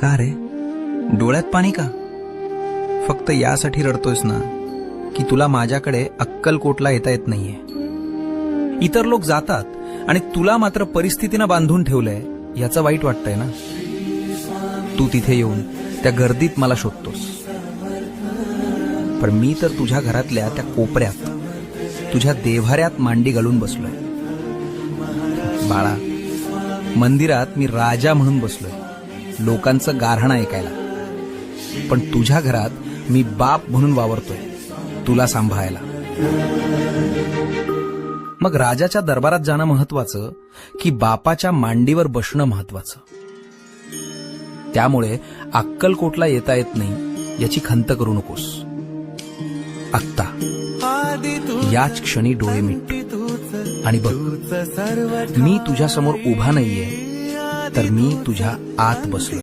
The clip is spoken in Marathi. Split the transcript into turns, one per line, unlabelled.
का रे, डोळ्यात पाणी का? फक्त यासाठी रडतोयस ना की तुला माझ्याकडे अक्कलकोटला येता येत नाहीये. इतर लोक जातात आणि तुला मात्र परिस्थितीनं बांधून ठेवलंय याचं वाईट वाटतंय ना. तू तिथे येऊन त्या गर्दीत मला शोधतोस, पण मी तर तुझ्या घरातल्या त्या कोपऱ्यात तुझ्या देव्हाऱ्यात मांडी घालून बसलोय. बाळा, मंदिरात मी राजा म्हणून बसलोय लोकांचं गारहाण ऐकायला, पण तुझ्या घरात मी बाप म्हणून वावरतोय तुला सांभाळायला. मग राजाच्या दरबारात जाणं महत्वाचं की बापाच्या मांडीवर बसणं महत्वाचं? त्यामुळे अक्कलकोटला येता येत नाही याची खंत करू नकोस. आत्ता याच क्षणी डोळे मिट आणि बघ, मी तुझ्या समोर उभा नाहीये, तर मी तुझ्या आत बसलो.